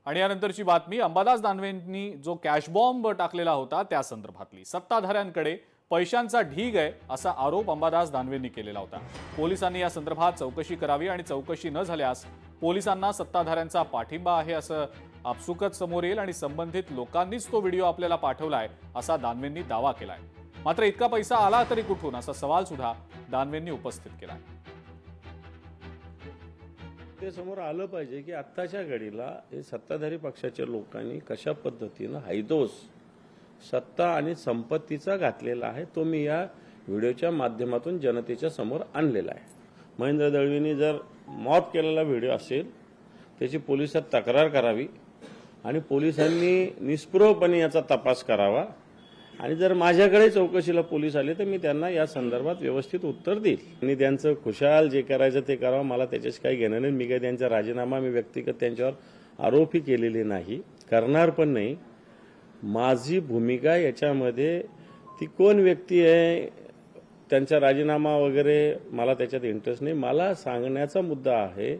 आणि यानंतरची बातमी अंबादास दानवेंनी जो कॅश बॉम्ब टाकलेला होता त्या संदर्भातली। सत्ताधाऱ्यांकडे पैशांचा ढीग आहे असा आरोप अंबादास दानवेंनी केलेला होता। पोलिसांनी या संदर्भात चौकशी करावी आणि चौकशी न झाल्यास पोलिसांना सत्ताधाऱ्यांचा पाठिंबा आहे असं आपसुकच समोर येईल आणि संबंधित लोकांनीच तो व्हिडिओ आपल्याला पाठवलाय असा दानवेंनी दावा केलाय। मात्र इतका पैसा आला तरी कुठून असा सवाल सुद्धा दानवेंनी उपस्थित केलाय। ते समोर आलं पाहिजे की आत्ताच्या घडीला हे सत्ताधारी पक्षाच्या लोकांनी कशा पद्धतीनं हैदोस सत्ता आणि संपत्तीचा घातलेला आहे तो मी या व्हिडिओच्या माध्यमातून जनतेच्या समोर आणलेला आहे। महेंद्र दळवींनी जर मॉप केलेला व्हिडिओ असेल त्याची पोलिसात तक्रार करावी आणि पोलिसांनी निष्पृहपणे याचा तपास करावा आणि जर माझ्याकडे चौकशीला पोलीस आले तर मी त्यांना या संदर्भात व्यवस्थित उत्तर देईल आणि त्यांचं खुशाल जे करायचं ते करावं। मला त्याच्याशी काही घेणं नाही। मी काही त्यांचा राजीनामा मी व्यक्तिगत त्यांच्यावर आरोपही केलेले नाही, करणार पण नाही। माझी भूमिका याच्यामध्ये ती कोण व्यक्ती आहे त्यांचा राजीनामा वगैरे मला त्याच्यात इंटरेस्ट नाही। मला सांगण्याचा मुद्दा आहे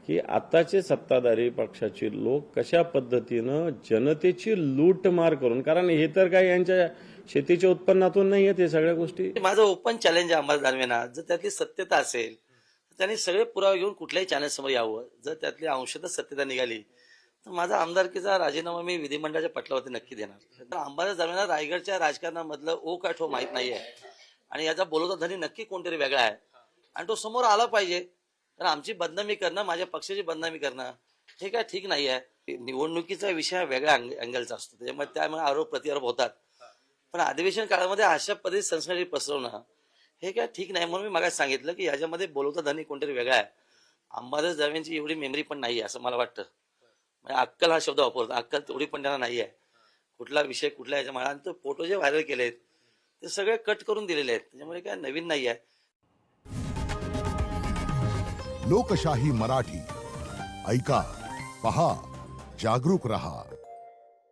की आताचे सत्ताधारी पक्षाचे लोक कशा पद्धतीनं जनतेची लूटमार करून, कारण हे तर काही यांच्या शेतीच्या उत्पन्नातून नाही आहे, ते सगळ्या गोष्टी। माझं ओपन चॅलेंज आहे अंबादास दानवेंना, जर त्यातली सत्यता असेल तर त्यांनी सगळे पुरावे घेऊन कुठल्याही चॅनल समोर यावं। जर त्यातली अंशतः सत्यता निघाली तर माझा आमदारकीचा राजीनामा मी विधिमंडळाच्या पटलावरती नक्की देणार। तर अंबादास दानवेंना रायगडच्या राजकारणामधलं ओ काय ठो माहित नाहीये आणि याचा बोलवता धनी नक्की कोणतरी वेगळा आहे आणि तो समोर आला पाहिजे। तर आमची बदनामी करणं, माझ्या पक्षाची बदनामी करणं हे काय ठीक नाही आहे। निवडणुकीचा विषय वेगळ्या अँगलचा असतो, त्यामुळे आरोप प्रतिआरोप होतात, पण अधिवेशन काळामध्ये अशा पद्धती संस्कृती पसरवणं हे काय ठीक नाही। म्हणून मी मागे सांगितलं की याच्यामध्ये बोलवता धनी कोणतरी वेगळा आहे। अंबादास दानवेंची एवढी मेमरी पण नाही आहे असं मला वाटतं। म्हणजे अक्कल हा शब्द वापरतो, अक्कल तेवढी पण त्यांना नाही आहे। कुठला विषय कुठल्या याच्या मला तो फोटो जे व्हायरल केलेत ते सगळे कट करून दिलेले आहेत, त्याच्यामुळे काय नवीन नाही आहे। लोकशाही मराठी ऐका, पहा, जागरूक रहा।